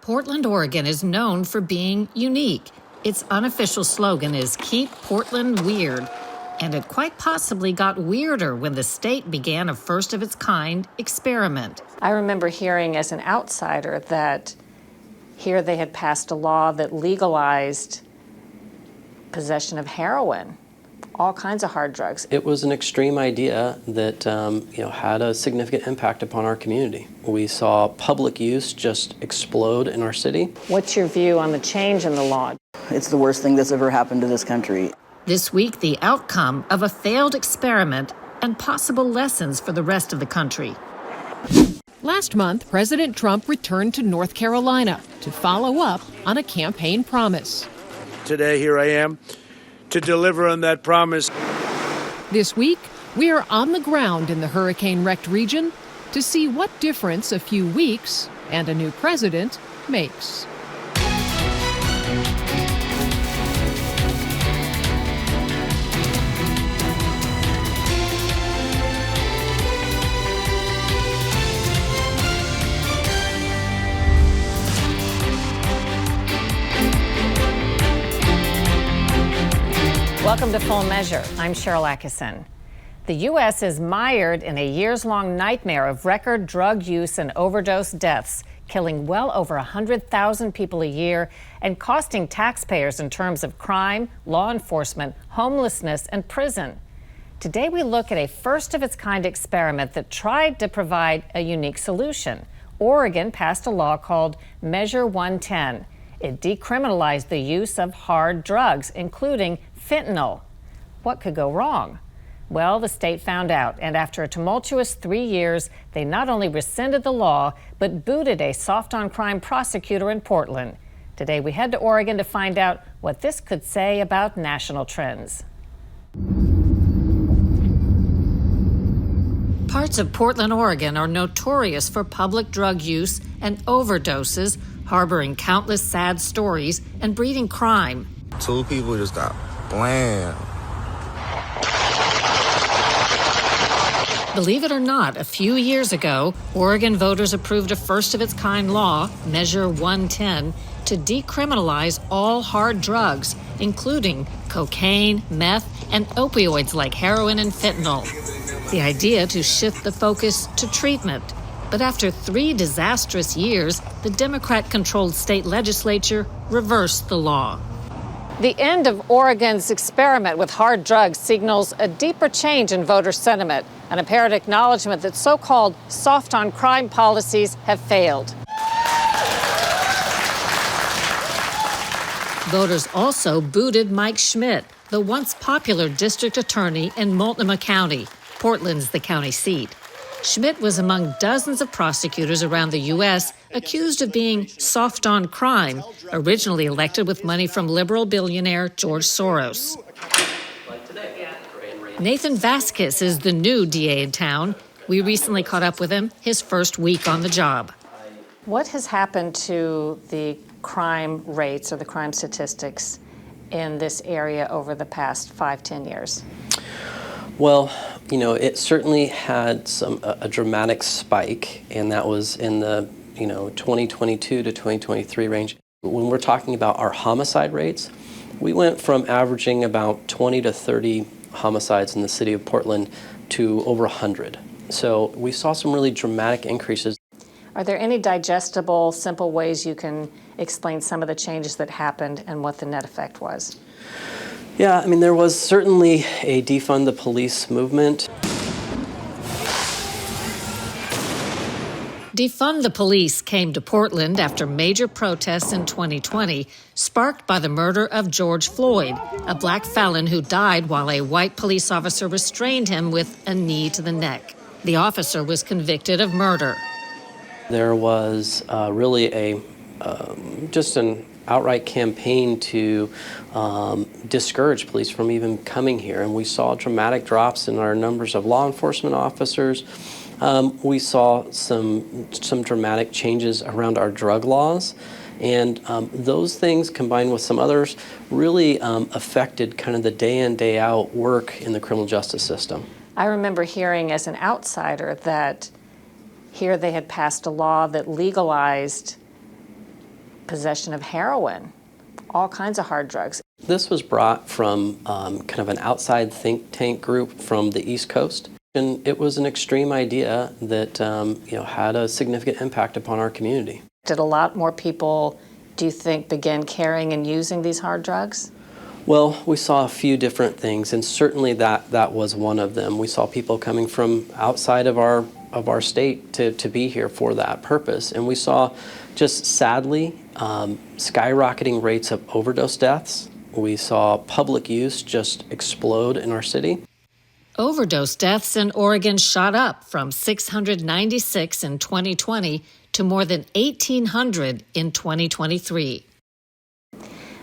Portland, Oregon is known for being unique. Its unofficial slogan is "Keep Portland Weird." And it quite possibly got weirder when the state began a first-of-its-kind experiment. I remember hearing as an outsider that here they had passed a law that legalized possession of heroin, all kinds of hard drugs. It was an extreme idea that had a significant impact upon our community. We saw public use just explode in our city. What's your view on the change in the law? It's the worst thing that's ever happened to this country. This week, the outcome of a failed experiment and possible lessons for the rest of the country. Last month, President Trump returned to North Carolina to follow up on a campaign promise. Today, here I am to deliver on that promise. This week, we are on the ground in the hurricane-wrecked region to see what difference a few weeks and a new president makes. Welcome to Full Measure. I'm Sharyl Attkisson. The U.S. is mired in a years-long nightmare of record drug use and overdose deaths, killing well over 100,000 people a year and costing taxpayers in terms of crime, law enforcement, homelessness, and prison. Today we look at a first-of-its-kind experiment that tried to provide a unique solution. Oregon passed a law called Measure 110. It decriminalized the use of hard drugs, including fentanyl. What could go wrong? Well, the state found out, and after a tumultuous 3 years, they not only rescinded the law, but booted a soft-on-crime prosecutor in Portland. Today, we head to Oregon to find out what this could say about national trends. Parts of Portland, Oregon are notorious for public drug use and overdoses, harboring countless sad stories and breeding crime. 2 people just got blam. Believe it or not, a few years ago, Oregon voters approved a first-of-its-kind law, Measure 110, to decriminalize all hard drugs, including cocaine, meth, and opioids like heroin and fentanyl. The idea to shift the focus to treatment. But after 3 disastrous years, the Democrat-controlled state legislature reversed the law. The end of Oregon's experiment with hard drugs signals a deeper change in voter sentiment, an apparent acknowledgement that so-called soft-on-crime policies have failed. Voters also booted Mike Schmidt, the once popular district attorney in Multnomah County. Portland's the county seat. Schmidt was among dozens of prosecutors around the U.S. accused of being soft on crime, originally elected with money from liberal billionaire George Soros. Nathan Vasquez is the new DA in town. We recently caught up with him his first week on the job. What has happened to the crime rates or the crime statistics in this area over the past 5-10 years? Well, it certainly had a dramatic spike, and that was in the 2022 to 2023 range. When we're talking about our homicide rates, we went from averaging about 20 to 30 homicides in the city of Portland to over 100. So we saw some really dramatic increases. Are there any digestible, simple ways you can explain some of the changes that happened and what the net effect was? Yeah, there was certainly a defund the police movement. Defund the Police came to Portland after major protests in 2020, sparked by the murder of George Floyd, a black felon who died while a white police officer restrained him with a knee to the neck. The officer was convicted of murder. There was really just an outright campaign to discourage police from even coming here, and we saw dramatic drops in our numbers of law enforcement officers. We saw some dramatic changes around our drug laws, and those things combined with some others really affected kind of the day in, day out work in the criminal justice system. I remember hearing as an outsider that here they had passed a law that legalized possession of heroin, all kinds of hard drugs. This was brought from kind of an outside think tank group from the East Coast. And it was an extreme idea that had a significant impact upon our community. Did a lot more people, do you think, begin carrying and using these hard drugs? Well, we saw a few different things, and certainly that was one of them. We saw people coming from outside of our state to be here for that purpose. And we saw, just sadly, skyrocketing rates of overdose deaths. We saw public use just explode in our city. Overdose deaths in Oregon shot up from 696 in 2020 to more than 1,800 in 2023.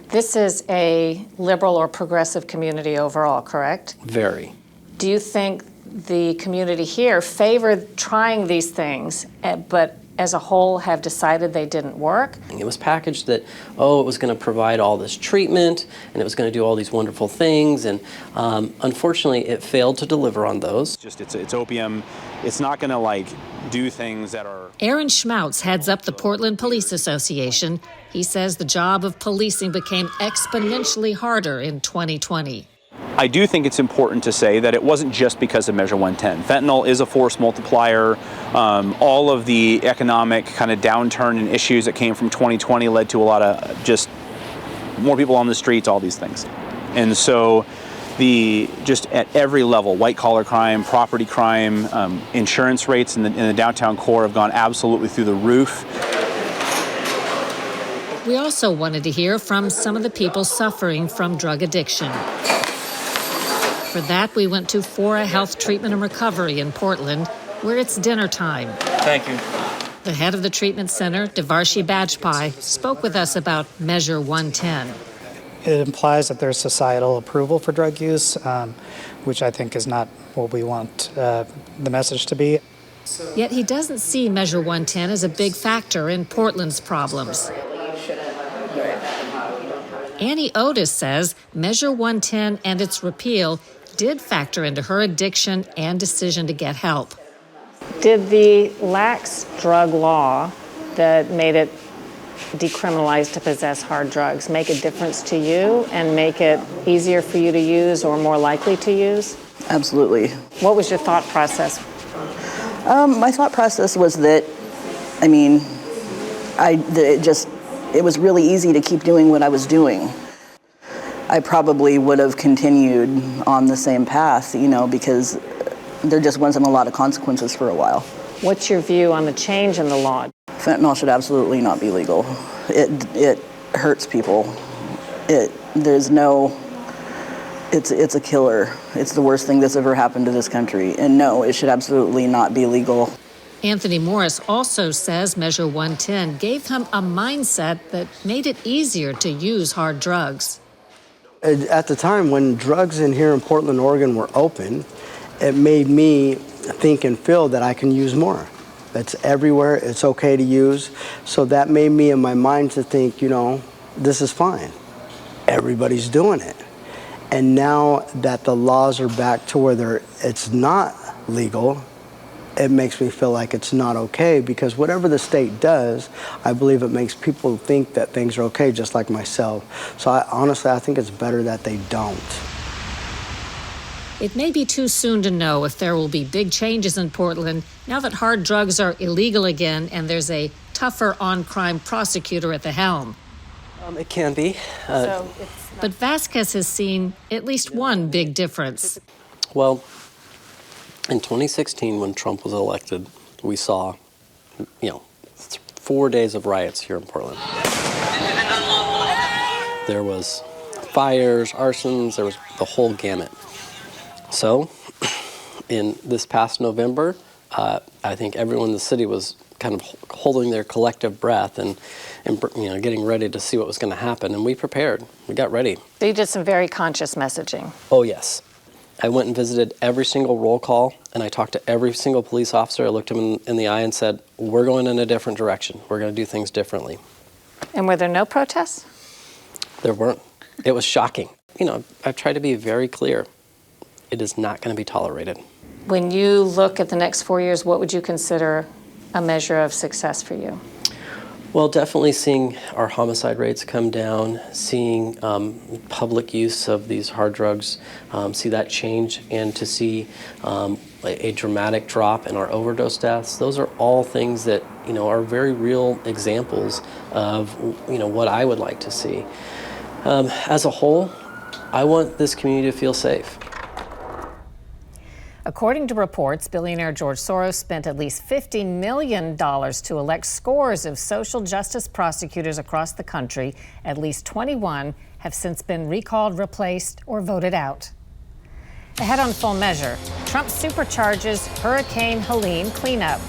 This is a liberal or progressive community overall, correct? Very. Do you think the community here favored trying these things, but as a whole have decided they didn't work? It was packaged that, it was going to provide all this treatment and it was going to do all these wonderful things, and unfortunately it failed to deliver on those. It's opium. It's not going to do things that are... Aaron Schmautz heads up the Portland Police Association. He says the job of policing became exponentially harder in 2020. I do think it's important to say that it wasn't just because of Measure 110. Fentanyl is a force multiplier. All of the economic kind of downturn and issues that came from 2020 led to a lot of just more people on the streets, all these things. And so just at every level, white collar crime, property crime, insurance rates in the downtown core have gone absolutely through the roof. We also wanted to hear from some of the people suffering from drug addiction. For that, we went to Fora Health Treatment and Recovery in Portland, where it's dinner time. Thank you. The head of the treatment center, Devarshi Bajpai, spoke with us about Measure 110. It implies that there's societal approval for drug use, which I think is not what we want the message to be. Yet he doesn't see Measure 110 as a big factor in Portland's problems. Annie Otis says Measure 110 and its repeal did factor into her addiction and decision to get help. Did the lax drug law that made it decriminalized to possess hard drugs make a difference to you and make it easier for you to use or more likely to use? Absolutely. What was your thought process? My thought process was that, it was really easy to keep doing what I was doing. I probably would have continued on the same path, because there just wasn't a lot of consequences for a while. What's your view on the change in the law? Fentanyl should absolutely not be legal. It hurts people. It's a killer. It's the worst thing that's ever happened to this country. And no, it should absolutely not be legal. Anthony Morris also says Measure 110 gave him a mindset that made it easier to use hard drugs. At the time when drugs in here in Portland, Oregon were open, it made me think and feel that I can use more. It's everywhere, it's okay to use. So that made me in my mind to think, this is fine. Everybody's doing it. And now that the laws are back to where it's not legal, it makes me feel like it's not okay, because whatever the state does, I believe it makes people think that things are okay, just like myself. So honestly, I think it's better that they don't. It may be too soon to know if there will be big changes in Portland now that hard drugs are illegal again and there's a tougher on-crime prosecutor at the helm. It can be. But Vasquez has seen at least one big difference. Well, in 2016, when Trump was elected, we saw, 4 days of riots here in Portland. There was fires, arsons, there was the whole gamut. So, in this past November, I think everyone in the city was kind of holding their collective breath and getting ready to see what was going to happen. And we prepared. We got ready. So you did some very conscious messaging. Oh, yes. I went and visited every single roll call, and I talked to every single police officer. I looked him in the eye and said, we're going in a different direction. We're going to do things differently. And were there no protests? There weren't. It was shocking. I've tried to be very clear. It is not going to be tolerated. When you look at the next 4 years, what would you consider a measure of success for you? Well, definitely seeing our homicide rates come down, seeing public use of these hard drugs, see that change, and to see a dramatic drop in our overdose deaths. Those are all things that, are very real examples of, what I would like to see. As a whole, I want this community to feel safe. According to reports, billionaire George Soros spent at least $50 million to elect scores of social justice prosecutors across the country. At least 21 have since been recalled, replaced, or voted out. Ahead on Full Measure, Trump supercharges Hurricane Helene cleanup.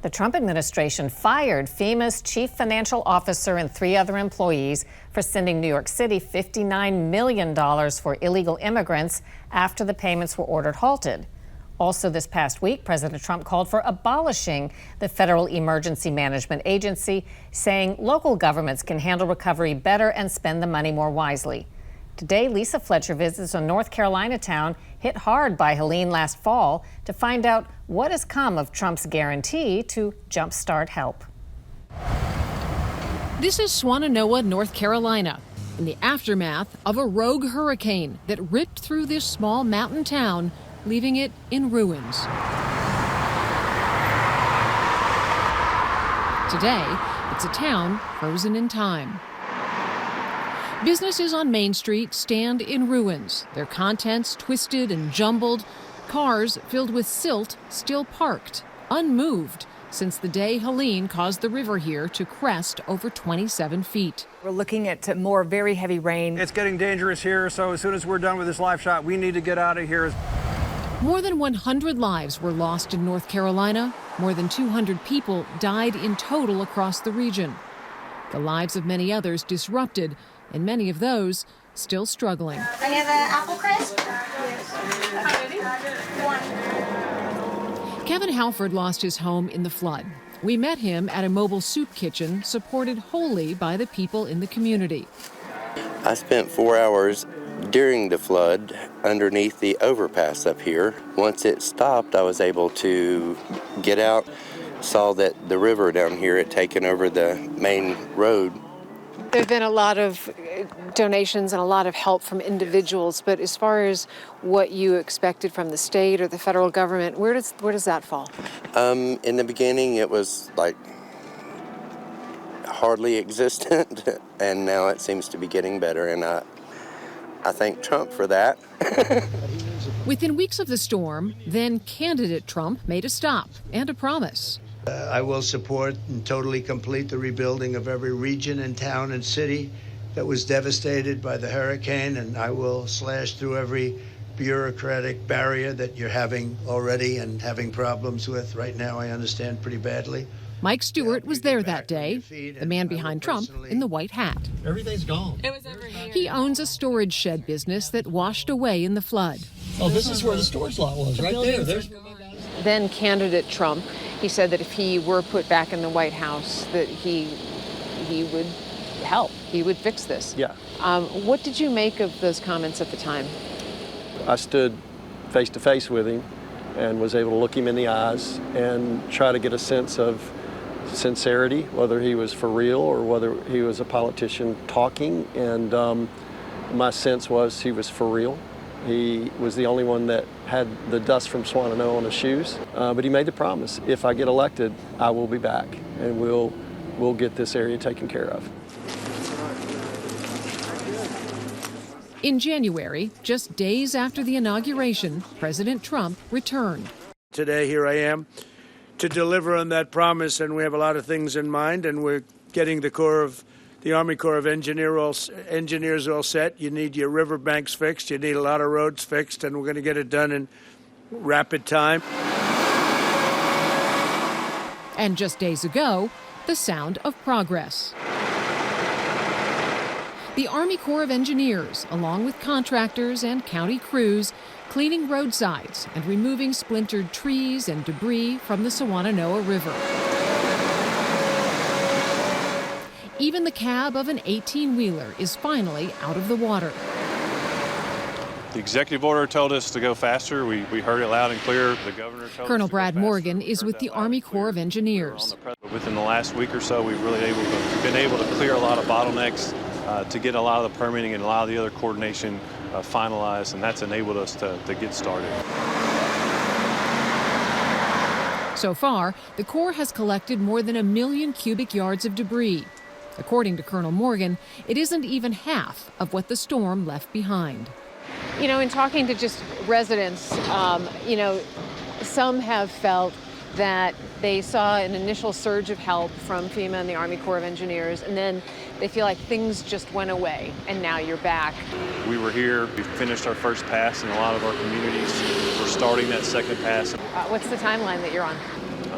The Trump administration fired FEMA's chief financial officer and 3 other employees for sending New York City $59 million for illegal immigrants after the payments were ordered halted. Also this past week, President Trump called for abolishing the Federal Emergency Management Agency, saying local governments can handle recovery better and spend the money more wisely. Today, Lisa Fletcher visits a North Carolina town hit hard by Helene last fall to find out what has come of Trump's guarantee to jumpstart help. This is Swannanoa, North Carolina, in the aftermath of a rogue hurricane that ripped through this small mountain town, leaving it in ruins. Today, it's a town frozen in time. Businesses on Main Street stand in ruins, their contents twisted and jumbled, cars filled with silt still parked, unmoved, since the day Helene caused the river here to crest over 27 feet. We're looking at more very heavy rain. It's getting dangerous here, so as soon as we're done with this live shot, we need to get out of here. More than 100 lives were lost in North Carolina. More than 200 people died in total across the region. The lives of many others disrupted, and many of those still struggling. I have an apple crisp. Kevin Halford lost his home in the flood. We met him at a mobile soup kitchen supported wholly by the people in the community. I spent 4 hours during the flood underneath the overpass up here. Once it stopped, I was able to get out, saw that the river down here had taken over the main road. There have been a lot of donations and a lot of help from individuals, but as far as what you expected from the state or the federal government, where does that fall? In the beginning, it was like hardly existent, and now it seems to be getting better, and I thank Trump for that. Within weeks of the storm, then candidate Trump made a stop and a promise. I will support and totally complete the rebuilding of every region and town and city that was devastated by the hurricane, and I will slash through every bureaucratic barrier that you're having already and having problems with right now, I understand pretty badly. Mike Stewart was there that day, the man behind Trump in the white hat. Everything's gone. It was over here. He owns a storage shed business that washed away in the flood. Oh, this is where the storage lot was, right there. Then candidate Trump, he said that if he were put back in the White House, that he would help. He would fix this. Yeah. What did you make of those comments at the time? I stood face to face with him and was able to look him in the eyes and try to get a sense of sincerity, whether he was for real or whether he was a politician talking. And my sense was he was for real. He was the only one that had the dust from Swannanoa on his shoes. But he made the promise, if I get elected, I will be back and we'll get this area taken care of. In January, just days after the inauguration, President Trump returned. Today, here I am to deliver on that promise, and we have a lot of things in mind, and we're getting the Army Corps of Engineers all set. You need your riverbanks fixed, you need a lot of roads fixed, and we're going to get it done in rapid time. And just days ago, the sound of progress. The Army Corps of Engineers, along with contractors and county crews, cleaning roadsides and removing splintered trees and debris from the Swannanoa River. Even the cab of an 18-wheeler is finally out of the water. The executive order told us to go faster. We heard it loud and clear. The governor told Colonel us to Brad go faster. Morgan is with the Army Corps of Engineers. Within the last week or so, we've really been able to clear a lot of bottlenecks to get a lot of the permitting and a lot of the other coordination finalized, and that's enabled us to get started. So far, the Corps has collected more than 1 million cubic yards of debris. According to Colonel Morgan, it isn't even half of what the storm left behind. You know, in talking to just residents, you know, some have felt that they saw an initial surge of help from FEMA and the Army Corps of Engineers, and then they feel like things just went away, and now you're back. We were here, we finished our first pass in a lot of our communities. We're starting that second pass. What's the timeline that you're on?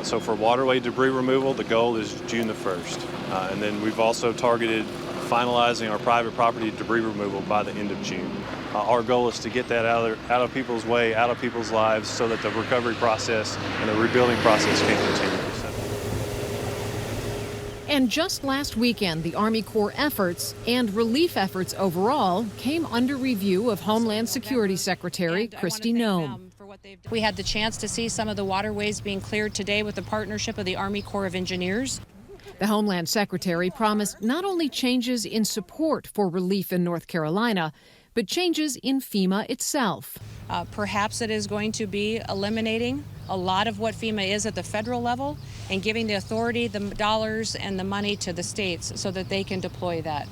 So for waterway debris removal, the goal is June the 1st. And then we've also targeted finalizing our private property debris removal by the end of June. Our goal is to get that out of people's way, out of people's lives, so that the recovery process and the rebuilding process can continue. And just last weekend, the Army Corps efforts and relief efforts overall came under review of Homeland Security Secretary Kristi Noem. We had the chance to see some of the waterways being cleared today with the partnership of the Army Corps of Engineers. The Homeland Secretary promised not only changes in support for relief in North Carolina, but changes in FEMA itself. Perhaps it is going to be eliminating a lot of what FEMA is at the federal level and giving the authority, the dollars, and the money to the states so that they can deploy that.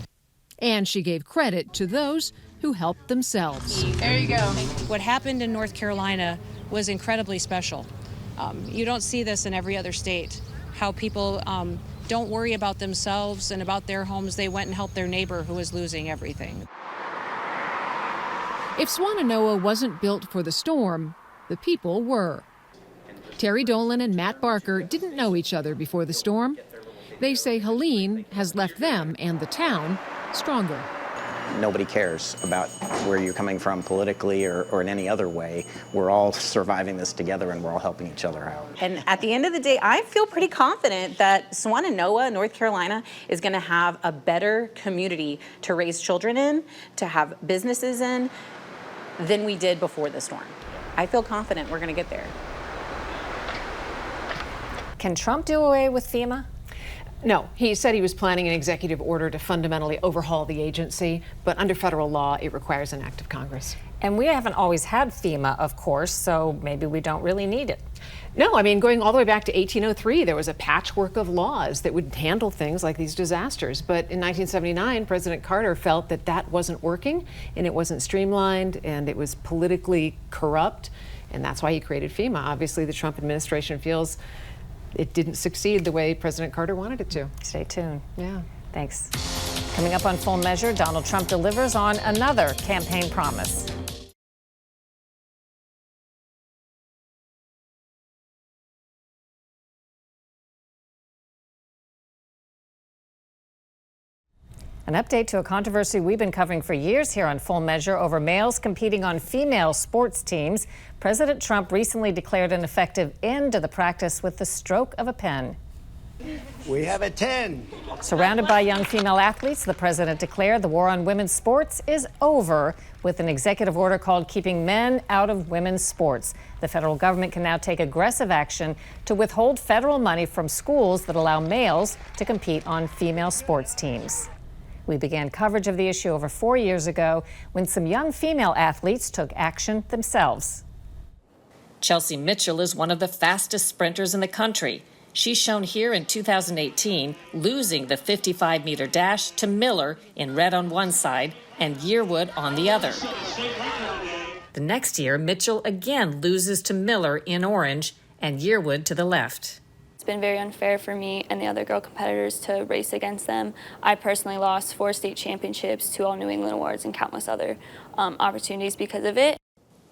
And she gave credit to those who helped themselves. There you go. What happened in North Carolina was incredibly special. You don't see this in every other state, how people don't worry about themselves and about their homes. They went and helped their neighbor who was losing everything. If Swannanoa wasn't built for the storm, the people were. Terry Dolan and Matt Barker didn't know each other before the storm. They say Helene has left them and the town stronger. Nobody cares about where you're coming from politically or in any other way. We're all surviving this together and we're all helping each other out. And at the end of the day, I feel pretty confident that Swannanoa, North Carolina, is going to have a better community to raise children in, to have businesses in, than we did before the storm. I feel confident we're going to get there. Can Trump do away with FEMA? No, he said he was planning an executive order to fundamentally overhaul the agency, but under federal law, it requires an act of Congress. And we haven't always had FEMA, of course, so maybe we don't really need it. No, I mean, going all the way back to 1803, there was a patchwork of laws that would handle things like these disasters. But in 1979, President Carter felt that that wasn't working, and it wasn't streamlined, and it was politically corrupt, and that's why he created FEMA. Obviously, the Trump administration feels it didn't succeed the way President Carter wanted it to. Stay tuned. Yeah. Thanks. Coming up on Full Measure, Donald Trump delivers on another campaign promise. An update to a controversy we've been covering for years here on Full Measure over males competing on female sports teams. President Trump recently declared an effective end to the practice with the stroke of a pen. We have a 10. Surrounded by young female athletes, the president declared the war on women's sports is over with an executive order called Keeping Men Out of Women's Sports. The federal government can now take aggressive action to withhold federal money from schools that allow males to compete on female sports teams. We began coverage of the issue over 4 years ago when some young female athletes took action themselves. Chelsea Mitchell is one of the fastest sprinters in the country. She's shown here in 2018, losing the 55-meter dash to Miller in red on one side and Yearwood on the other. The next year, Mitchell again loses to Miller in orange and Yearwood to the left. It's been very unfair for me and the other girl competitors to race against them. I personally lost 4 state championships, 2 All New England awards, and countless other opportunities because of it.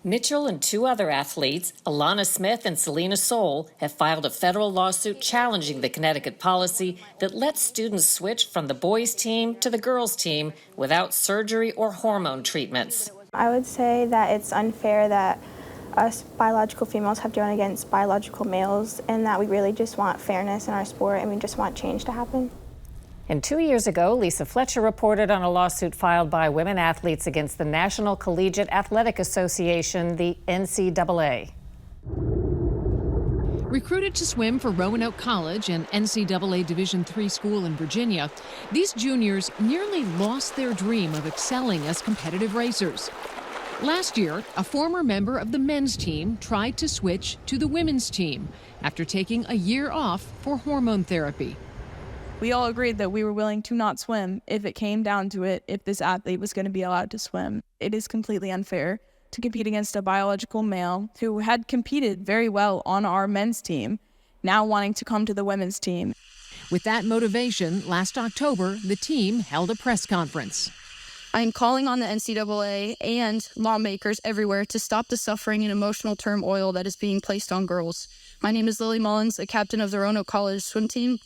Mitchell and 2 other athletes, Alana Smith and Selena Soul, have filed a federal lawsuit challenging the Connecticut policy that lets students switch from the boys' team to the girls' team without surgery or hormone treatments. I would say that it's unfair that us biological females have to run against biological males, and that we really just want fairness in our sport and we just want change to happen. And 2 years ago, Lisa Fletcher reported on a lawsuit filed by women athletes against the National Collegiate Athletic Association, the NCAA. Recruited to swim for Roanoke College, an NCAA Division III school in Virginia, these juniors nearly lost their dream of excelling as competitive racers. Last year, a former member of the men's team tried to switch to the women's team after taking a year off for hormone therapy. We all agreed that we were willing to not swim if it came down to it, if this athlete was going to be allowed to swim. It is completely unfair to compete against a biological male who had competed very well on our men's team, now wanting to come to the women's team. With that motivation, last October, the team held a press conference. I am calling on the NCAA and lawmakers everywhere to stop the suffering and emotional turmoil that is being placed on girls. My name is Lily Mullins, a captain of the Roanoke College swim team,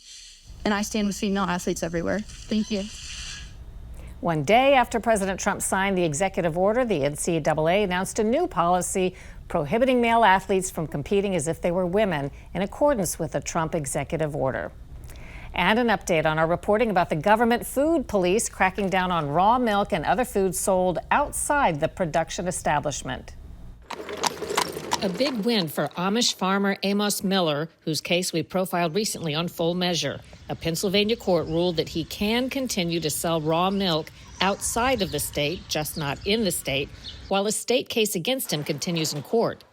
and I stand with female athletes everywhere. Thank you. One day after President Trump signed the executive order, the NCAA announced a new policy prohibiting male athletes from competing as if they were women in accordance with the Trump executive order. And an update on our reporting about the government food police cracking down on raw milk and other foods sold outside the production establishment. A big win for Amish farmer Amos Miller, whose case we profiled recently on Full Measure. A Pennsylvania court ruled that he can continue to sell raw milk outside of the state, just not in the state, while a state case against him continues in court.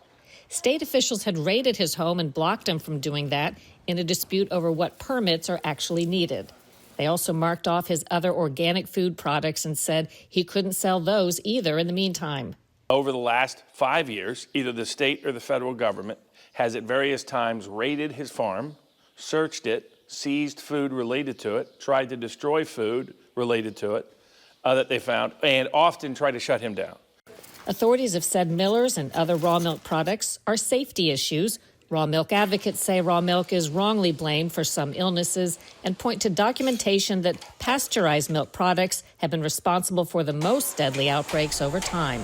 State officials had raided his home and blocked him from doing that in a dispute over what permits are actually needed. They also marked off his other organic food products and said he couldn't sell those either in the meantime. Over the last 5 years, either the state or the federal government has at various times raided his farm, searched it, seized food related to it, tried to destroy food related to it that they found, and often tried to shut him down. Authorities have said Miller's and other raw milk products are safety issues. Raw milk advocates say raw milk is wrongly blamed for some illnesses and point to documentation that pasteurized milk products have been responsible for the most deadly outbreaks over time.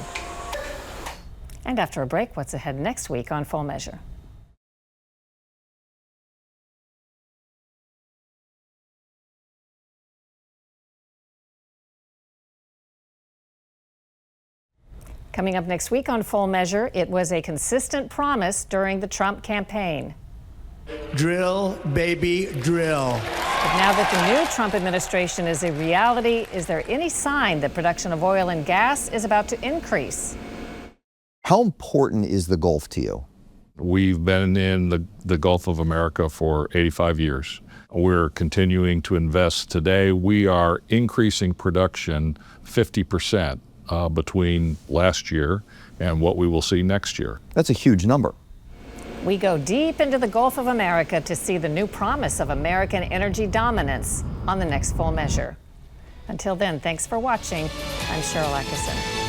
And after a break, what's ahead next week on Full Measure? Coming up next week on Full Measure, it was a consistent promise during the Trump campaign. Drill, baby, drill. But now that the new Trump administration is a reality, is there any sign that production of oil and gas is about to increase? How important is the Gulf to you? We've been in the Gulf of America for 85 years. We're continuing to invest today. We are increasing production 50% between last year and what we will see next year. That's a huge number. We go deep into the Gulf of America to see the new promise of American energy dominance on the next Full Measure. Until then, thanks for watching. I'm Sharyl Attkisson.